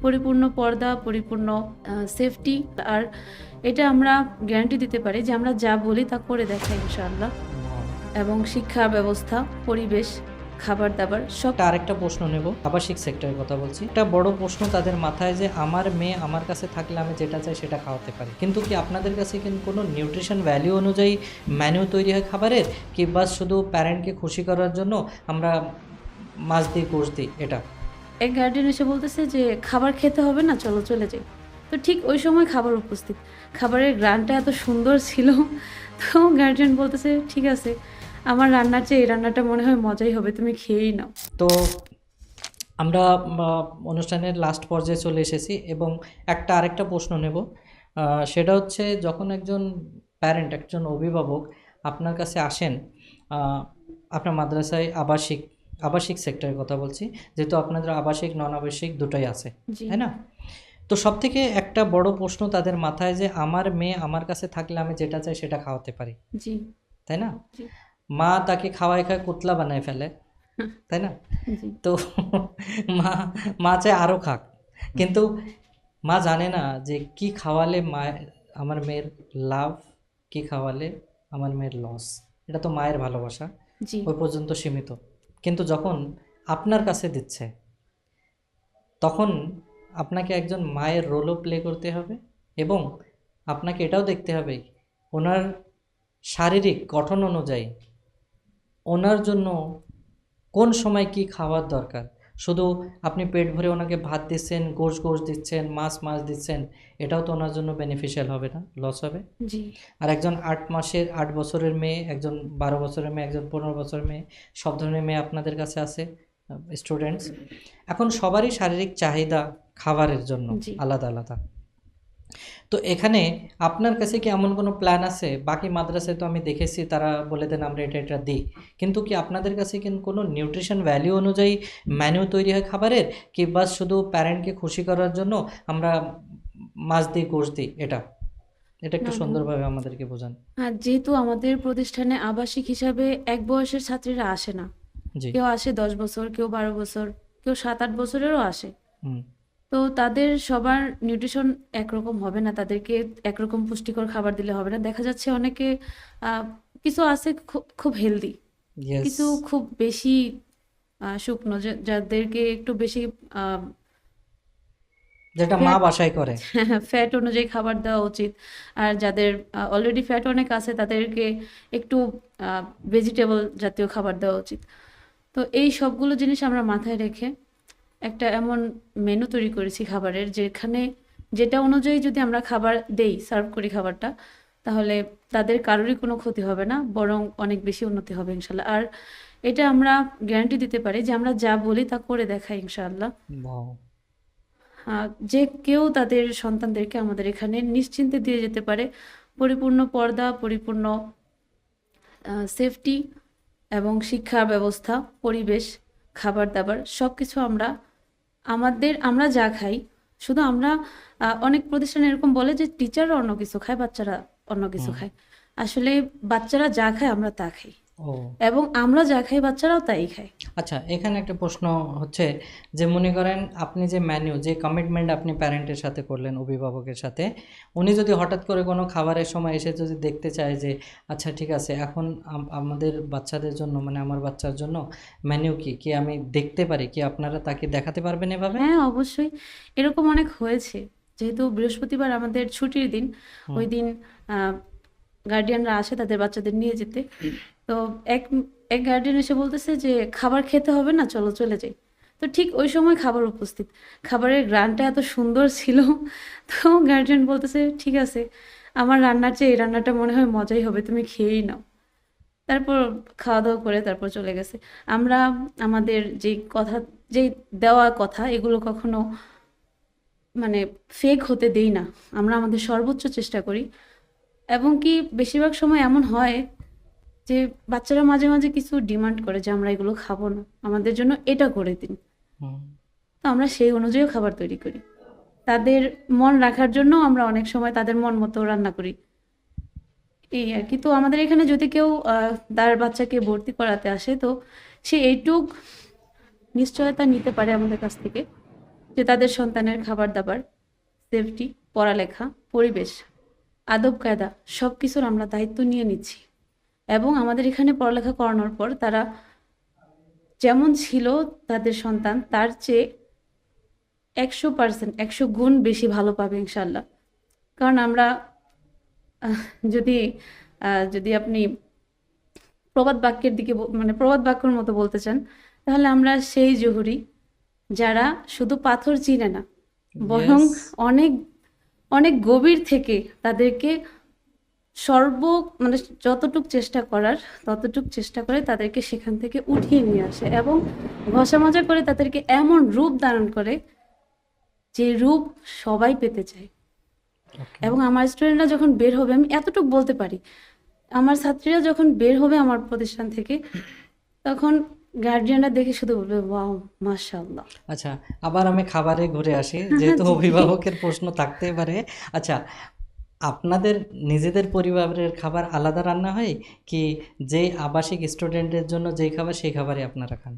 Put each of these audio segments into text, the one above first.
পরিপূর্ণ পর্দা, পরিপূর্ণ সেফটি। আর এটা আমরা গ্যারান্টি দিতে পারি যে আমরা যা বলি তা করে দেখাই ইনশাআল্লাহ। এবং শিক্ষা ব্যবস্থা, পরিবেশ, খাবার দাবার সব। আরেকটা প্রশ্ন নেব, আবাসিক সেক্টরের কথা বলছি। একটা বড় প্রশ্ন তাদের মাথায় যে আমার মেয়ে আমার কাছে থাকলে আমি যেটা চাই সেটা খাওয়াতে পারি, কিন্তু কি আপনাদের কাছে কিন্তু কোনো নিউট্রিশন ভ্যালু অনুযায়ী মেনু তৈরি হয় খাবারের, কি বাস শুধু প্যারেন্টকে খুশি করার জন্য আমরা মাছ দিই কোর্স দিই এটা? এক গার্ডিয়ান এসে বলতেছে যে খাবার খেতে হবে না, চলো চলে যাই। তো ঠিক ওই সময় খাবার উপস্থিত, খাবারের গ্রানটা এত সুন্দর ছিল। তো গার্ডিয়ান বলতেছে ঠিক আছে, আমার রান্নার চেয়ে এই রান্নাটা মনে হয় মজাই হবে, তুমি খেয়েই নাও। তো আমরা অনুষ্ঠানের লাস্ট পর্যায়ে চলে এসেছি এবং আরেকটা প্রশ্ন নেব। সেটা হচ্ছে, যখন একজন প্যারেন্ট, একজন অভিভাবক আপনার কাছে আসেন, আপনার মাদ্রাসায় আবাসিক সেক্টরের কথা বলছি, যেহেতু আপনাদের আবাসিক নন আবাসিক দুটোই আছে, তাই না? তো সবথেকে একটা বড় প্রশ্ন তাদের মাথায় যে আমার মেয়ে আমার কাছে থাকলে আমি যেটা চাই সেটা খাওয়াতে পারি, জি, তাই না? জি, মা তাকে খাওয়ায় খায় কুতলা বানায় ফেলে, তাই না? জি, তো মা মা চায় আরও খাক, কিন্তু মা জানে না যে কি খাওয়ালে আমার মেয়ের লাভ, কি খাওয়ালে আমার মেয়ের লস। এটা তো মায়ের ভালোবাসা জি, ওই পর্যন্ত সীমিত, কিন্তু যখন আপনার কাছে দিচ্ছে তখন আপনাকে একজন মায়ের রোলও প্লে করতে হবে এবং আপনাকে এটাও দেখতে হবে ওনার শারীরিক গঠন অনুযায়ী ওনার জন্য কোন সময় কি খাওয়ার দরকার। শুধু আপনি পেট ভরে ওনাকে ভাত দিচ্ছেন, গোশ দিচ্ছেন, মাছ দিচ্ছেন, এটাও তো ওনার জন্য বেনিফিশিয়াল হবে না, লস হবে। জি, আর একজন 8 বছরের মেয়ে, একজন 12 বছরের মেয়ে, একজন 15 বছরের মেয়ে, সব ধরনের মেয়ে আপনাদের কাছে আছে স্টুডেন্টস। এখন সবারই শারীরিক চাহিদা খাবারের জন্য জি। আলাদা আলাদা। তো এখানে আপনার কাছে কি এমন কোনো প্ল্যান আছে? বাকি মাদ্রাসায় তো আমি দেখেছি তারা বলে দেন আমরা এটা এটা দিই, কিন্তু কি আপনাদের কাছে কিন্তু কোনো নিউট্রিশন ভ্যালু অনুযায়ী মেনু তৈরি হয় খাবারের, কি বাস শুধু প্যারেন্টকে খুশি করার জন্য আমরা মাছ দিই কোর্স দিই এটা? এটা একটু না, সুন্দরভাবে আমাদেরকে বোঝান। আর যেহেতু আমাদের প্রতিষ্ঠানে আবাসিক হিসাবে এক বয়সের ছাত্রীরা আসে না, জি। কেউ আসে 10 বছর, কেউ 12 বছর, কেউ 7-8 বছরেরও আসে। হুম। তো তাদের সবার নিউট্রিশন একরকম হবে না, তাদেরকে একরকম পুষ্টিকর খাবার দিলে হবে না। দেখা যাচ্ছে অনেকে আহ, কিছু আছে খুব খুব হেলদি, ইয়েস। কিছু খুব বেশি শুকনো, যাদেরকে একটু বেশি যেটা মা ফ্যাট বাসায় করে। ফ্যাট অনুযায়ী খাবার দেওয়া উচিত। আর যাদের অলরেডি ফ্যাট অনেক আছে তাদেরকে একটু ভেজিটেবল জাতীয় খাবার দেওয়া উচিত। তো এই সবগুলো জিনিস আমরা মাথায় রেখে একটা এমন মেনু তৈরি করেছি খাবারের, যেখানে যেটা অনুযায়ী যদি আমরা খাবার দেই, সার্ভ করি খাবারটা, তাহলে তাদের কারোরই কোনো ক্ষতি হবে না, বরং অনেক বেশি উন্নতি হবে ইনশাল্লাহ। আর এটা আমরা গ্যারান্টি দিতে পারি যে আমরা যা বলি তা করে দেখাই ইনশাআল্লাহ। বাহ। যে কেউ তাদের সন্তানদেরকে আমাদের এখানে নিশ্চিন্তে দিয়ে যেতে পারে। পরিপূর্ণ পর্দা, পরিপূর্ণ সেফটি এবং শিক্ষা ব্যবস্থা, পরিবেশ, খাবার দাবার সব কিছু আমরা যা খাই। শুধু আমরা অনেক প্রতিষ্ঠানে এরকম বলে যে টিচাররা অন্য কিছু খায়, বাচ্চারা অন্য কিছু হুম। খায়। আসলে বাচ্চারা যা খায় আমরা তা খাই, ও এবং আমরা যা খাই বাচ্চারাও তাই খায়। আচ্ছা, এখানে একটা প্রশ্ন হচ্ছে যে মনে করেন আপনি যে মেনু, যে কমিটমেন্ট আপনি প্যারেন্টের সাথে করলেন, অভিভাবকের সাথে, উনি যদি হঠাৎ করে কোনো খাবারের সময় এসে যদি দেখতে চায় যে আচ্ছা ঠিক আছে এখন আমাদের বাচ্চাদের জন্য, মানে আমার বাচ্চার জন্য মেনু কি কি আমি দেখতে পারি, কি আপনারা তাকে দেখাতে পারবেন এভাবে? হ্যাঁ, অবশ্যই। এরকম অনেক হয়েছে। যেহেতু বৃহস্পতিবার আমাদের ছুটির দিন, হুম। ওই দিন গার্ডিয়ানরা আসে তাদের বাচ্চাদের নিয়ে যেতে। তো এক এক গার্ডিয়ান এসে বলতেছে যে খাবার খেতে হবে না, চলো চলে যাই। তো ঠিক ওই সময় খাবার উপস্থিত, খাবারের গ্রানটা এত সুন্দর ছিল। তো গার্ডিয়ান বলতেছে ঠিক আছে, আমার রান্নার চেয়ে এই রান্নাটা মনে হয় মজাই হবে, তুমি খেয়েই নাও। তারপর খাওয়া দাওয়া করে তারপর চলে গেছে। আমরা আমাদের যেই দেওয়া কথা, এগুলো কখনো মানে ফেক হতে দেই না। আমরা আমাদের সর্বোচ্চ চেষ্টা করি। এবং কি বেশিরভাগ সময় এমন হয় যে বাচ্চারা মাঝে মাঝে কিছু ডিমান্ড করে যে আমরা এগুলো খাবো না, আমাদের জন্য এটা করে দিন। হুম। তো আমরা সেই অনুযায়ী খাবার তৈরি করি। তাদের মন রাখার জন্য আমরা অনেক সময় তাদের মন মতো রান্না করি, এই আর কি। তো আমাদের এখানে যদি কেউ তার বাচ্চাকে ভর্তি করাতে আসে, তো সে এইটুক নিশ্চয়তা নিতে পারে আমাদের কাছ থেকে যে তাদের সন্তানের খাবার দাবার, সেফটি, পড়ালেখা, পরিবেশ, আদব কায়দা সব কিছুর আমরা দায়িত্ব নিয়ে নিচ্ছি। এবং আমাদের এখানে পড়ালেখা করানোর পর তারা যেমন ছিল তাদের সন্তান তার চেয়ে 100%, 100 গুণ বেশি ভালো পাবে ইনশাল্লাহ। কারণ আমরা আহ, যদি যদি আপনি প্রবাদ বাক্যের দিকে মানে প্রবাদ বাক্যের মতো বলতে চান, তাহলে আমরা সেই জহুরি যারা শুধু পাথর চিনে না, বরং Yes. অনেক অনেক গভীর থেকে তাদেরকে সর্ব মানে যতটুক চেষ্টা করার ততটুক চেষ্টা করে তাদেরকে সেখান থেকে উঠিয়ে নিয়ে আসে এবং ঘষা মাজা করে তাদেরকে এমন রূপ ধারণ করে যে রূপ সবাই পেতে চায়। Okay. এবং আমার স্টুডেন্টরা যখন বের হবে, আমি এতটুকু বলতে পারি, আমার ছাত্রীরা যখন বের হবে আমার প্রতিষ্ঠান থেকে, তখন গার্জিয়ানরা দেখে শুধু বলবে ওয়াও মাশাআল্লাহ। আচ্ছা, আবার আমি খাবারে ঘুরে আসি, যেহেতু জি। অভিভাবকের প্রশ্ন থাকতেই পারে। আচ্ছা, আপনাদের নিজেদের পরিবারের খাবার আলাদা রান্না হয়, কি যে আবাসিক স্টুডেন্টের জন্য যেই খাবার সেই খাবারই আপনারা খান?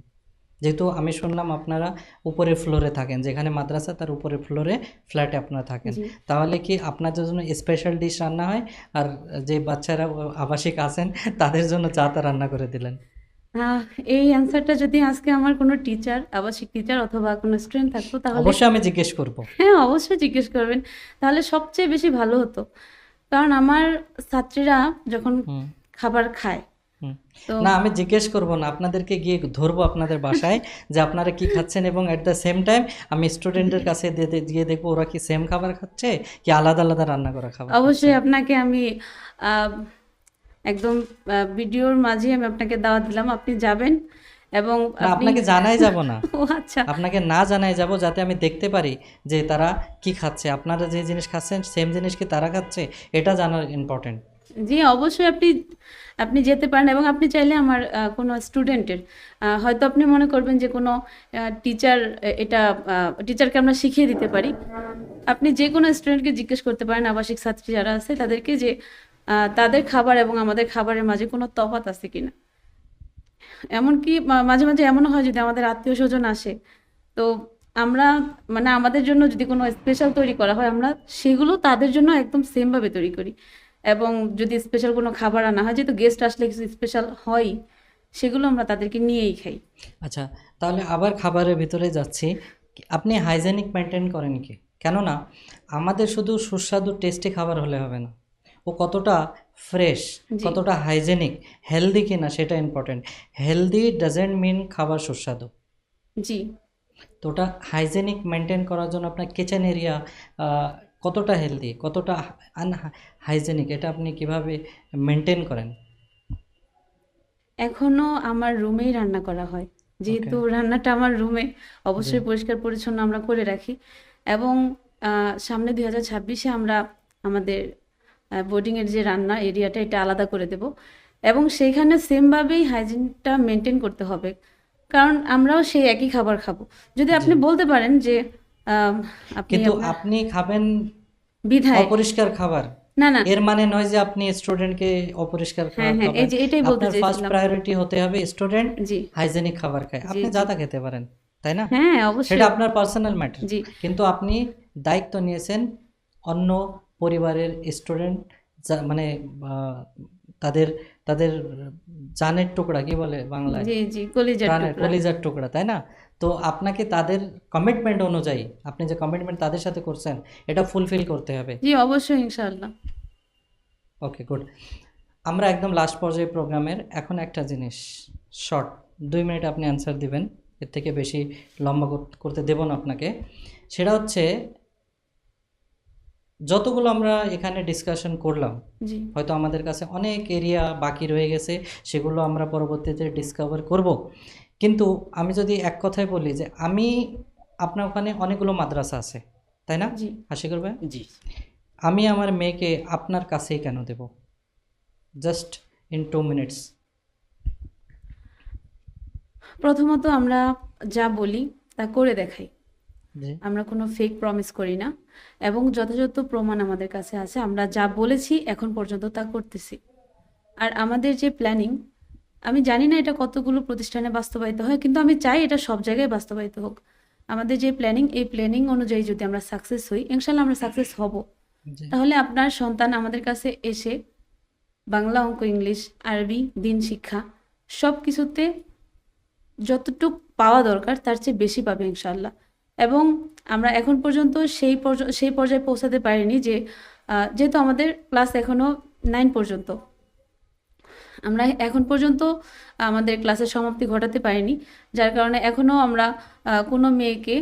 যেহেতু আমি শুনলাম আপনারা উপরের ফ্লোরে থাকেন, যেখানে মাদ্রাসা তার উপরের ফ্লোরে ফ্ল্যাটে আপনারা থাকেন, জি। তাহলে কি আপনাদের জন্য স্পেশাল ডিশ রান্না হয়, আর যে বাচ্চারা আবাসিক আছেন তাদের জন্য চা তা রান্না করে দিলেন? আহ, এই অ্যান্সারটা যদি আজকে আমার কোনো টিচার, আবাসিক টিচার অথবা কোনো স্টুডেন্ট থাকতো তাহলে অবশ্যই আমি জিজ্ঞেস করব। হ্যাঁ অবশ্যই জিজ্ঞেস করবেন, তাহলে সবচেয়ে বেশি ভালো হতো। কারণ আমার ছাত্রীরা যখন হুম খাবার খায়, হুম। তো না, আমি জিজ্ঞেস করব না, আপনাদেরকে গিয়ে ধরবো আপনাদের বাসায় যে আপনারা কি খাচ্ছেন, এবং অ্যাট দ্য সেম টাইম আমি স্টুডেন্টের কাছে গিয়ে দেখবো ওরা কি সেম খাবার খাচ্ছে কি আলাদা আলাদা রান্না করা খাবার খাচ্ছে। অবশ্যই আপনাকে আমি আহ, একদম ভিডিওর মাঝে আমি আপনাকে দাওয়াত দিলাম, আপনি যাবেন এবং না, আপনি আপনাকে জানাই যাব না, ও আচ্ছা, আপনাকে না জানাই যাব, যাতে আমি দেখতে পারি যে তারা কি খাচ্ছে, আপনারা যে জিনিস খাচ্ছেন সেম জিনিস কি তারা খাচ্ছে, এটা জানার ইম্পর্টেন্ট। জি অবশ্যই আপনি আপনি যেতে পারেন। এবং আপনি চাইলে আমার কোনো স্টুডেন্টের হয়তো আপনি মনে করবেন যে কোনো টিচার, এটা টিচারকে আমরা শিখিয়ে দিতে পারি, আপনি যে কোনো স্টুডেন্টকে জিজ্ঞেস করতে পারেন, আবাসিক ছাত্রী যারা আছে তাদেরকে, যে তাদের খাবার এবং আমাদের খাবারের মাঝে কোনো তফাৎ আছে কিনা। এমনকি মাঝে মাঝে এমনও হয় যদি আমাদের আত্মীয় স্বজন আসে, তো আমরা মানে আমাদের জন্য যদি কোনো স্পেশাল তৈরি করা হয়, আমরা সেগুলো তাদের জন্য একদম সেম ভাবে তৈরি করি। এবং যদি স্পেশাল কোনো খাবার আনা হয়, যেহেতু গেস্ট আসলে কিছু স্পেশাল হয়, সেগুলো আমরা তাদেরকে নিয়েই খাই। আচ্ছা, তাহলে আবার খাবারের ভিতরে যাচ্ছি, আপনি হাইজেনিক মেনটেন করেন কি? কেননা আমাদের শুধু সুস্বাদু টেস্টি খাবার হলে হবে না, ও কতটা ফ্রেশ, জি কতটা হাইজেনিক, হেলদি কিনা সেটা ইম্পর্টেন্ট। হেলদি ডাজেন্ট মিন খাবার সুস্বাদু। জি তো ওটা হাইজেনিক মেনটেন করার জন্য আপনার কিচেন এরিয়া কতটা হেলদি, কতটা হাইজেনিক, এটা আপনি কিভাবে মেনটেন করেন? এখনো আমার রুমেই রান্না করা হয়, যেহেতু রান্নাটা আমার রুমে, অবশ্যই পরিষ্কার পরিচ্ছন্ন আমরা করে রাখি। এবং সামনে 2026-এ আমরা আমাদের বোর্ডিংয়ের যে রান্না এরিয়াটা এটা আলাদা করে দেব, এবং সেইখানে সেমভাবেই হাইজিনটা মেনটেন করতে হবে, কারণ আমরাও সেই একই খাবার খাবো। যদি আপনি বলতে পারেন যে আম, আপনি কিন্তু আপনার আপনি খাবেন বিধায়, অপরিষ্কার খাবার, না না, এর মানে নয় যে আপনি স্টুডেন্টকে অপরিষ্কার হ্যাঁ খাবার হ্যাঁ, এই খাবেন। যে এটাই বলতে আপনার ফার্স্ট চেয়েছিলাম। প্রায়োরিটি হতে হবে স্টুডেন্ট জি হাইজেনিক খাবার খায়, জি আপনি জি যা তা খেতে পারেন, তাই না? হ্যাঁ সেটা অবশ্যই। আপনার পার্সোনাল ম্যাটার। জি কিন্তু আপনি দায়িত্ব নিয়েছেন অন্য পরিবারের স্টুডেন্ট, মানে তাদের তাদের জানের টুকরা, কি বলে বাংলায়, জি জি কলিজার প্রাণের টুকরা। কলিজার টুকরা, তাই না? তো আপনাকে তাদের কমিটমেন্ট অনুযায়ী, আপনি যে কমিটমেন্ট তাদের সাথে করছেন, এটা ফুলফিল করতে হবে। জি অবশ্যই ইনশাআল্লাহ। ওকে, গুড। আমরা একদম লাস্ট পর্যায়ে প্রোগ্রামের, এখন একটা জিনিস শর্ট 2 মিনিট আপনি অ্যান্সার দিবেন, এর থেকে বেশি লম্বা করতে দেব না আপনাকে। সেটা হচ্ছে, যতগুলো আমরা এখানে ডিসকাশন করলাম, জি হয়তো আমাদের কাছে অনেক এরিয়া বাকি রয়ে গেছে, সেগুলো আমরা পরবর্তীতে ডিসকভার করব। কিন্তু আমি যদি এক কথায় বলি যে আমি, আপনার ওখানে অনেকগুলো মাদ্রাসা আছে, তাই না জি আশিকুর ভাই? জি আমি আমার মেয়েকে আপনার কাছেই কেন দেব? Just in 2 minutes. প্রথমত আমরা যা বলি তা করে দেখাই, জি। আমরা কোনো ফেক প্রমিস করি না, এবং যথাযথ প্রমাণ আমাদের কাছে আছে, আমরা যা বলেছি এখন পর্যন্ত তা করতেছি। আর আমাদের যে প্ল্যানিং, আমি জানি না এটা কতগুলো প্রতিষ্ঠানে বাস্তবায়িত হয়, কিন্তু আমি চাই এটা সব জায়গায় বাস্তবায়িত হোক। আমাদের যে প্ল্যানিং, এই প্ল্যানিং অনুযায়ী যদি আমরা সাকসেস হই, ইনশাল্লাহ আমরা সাকসেস হব, জি। তাহলে আপনার সন্তান আমাদের কাছে এসে বাংলা, অঙ্ক, ইংলিশ, আরবি, দিন শিক্ষা সব কিছুতে যতটুক পাওয়া দরকার তার চেয়ে বেশি পাবে ইনশাল্লাহ। এবং আমরা এখন পর্যন্ত সেই পর্যায়ে পৌঁছাতে পারিনি যে যেহেতু আমাদের ক্লাস এখনো 9 পর্যন্ত, আমরা এখন পর্যন্ত আমাদের ক্লাসের সমাপ্তি ঘটাতে পারিনি, যার কারণে এখনো আমরা কোনো মেয়েকে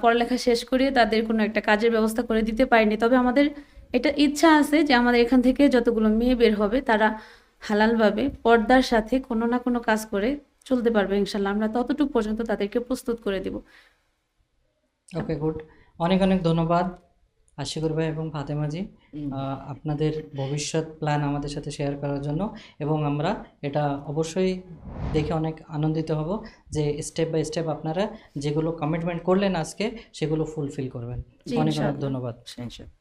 পড়ালেখা শেষ করে তাদের কোনো একটা কাজের ব্যবস্থা করে দিতে পারিনি। তবে আমাদের এটা ইচ্ছা আছে যে আমাদের এখান থেকে যতগুলো মেয়ে বের হবে তারা হালালভাবে পর্দার সাথে কোনো না কোনো কাজ করে চলতে পারবে ইনশাল্লাহ। আমরা ততটুকু পর্যন্ত তাদেরকে প্রস্তুত করে দিব। ওকে, গুড। অনেক অনেক ধন্যবাদ আশিকুর ভাই এবং ফাতেমাজি, আপনাদের ভবিষ্যৎ প্ল্যান আমাদের সাথে শেয়ার করার জন্য। এবং আমরা এটা অবশ্যই দেখে অনেক আনন্দিত হব যে স্টেপ বাই স্টেপ আপনারা যেগুলো কমিটমেন্ট করলেন আজকে সেগুলো ফুলফিল করবেন। জি, অনেক অনেক ইনশাআল্লাহ। ধন্যবাদ। ইনশাআল্লাহ।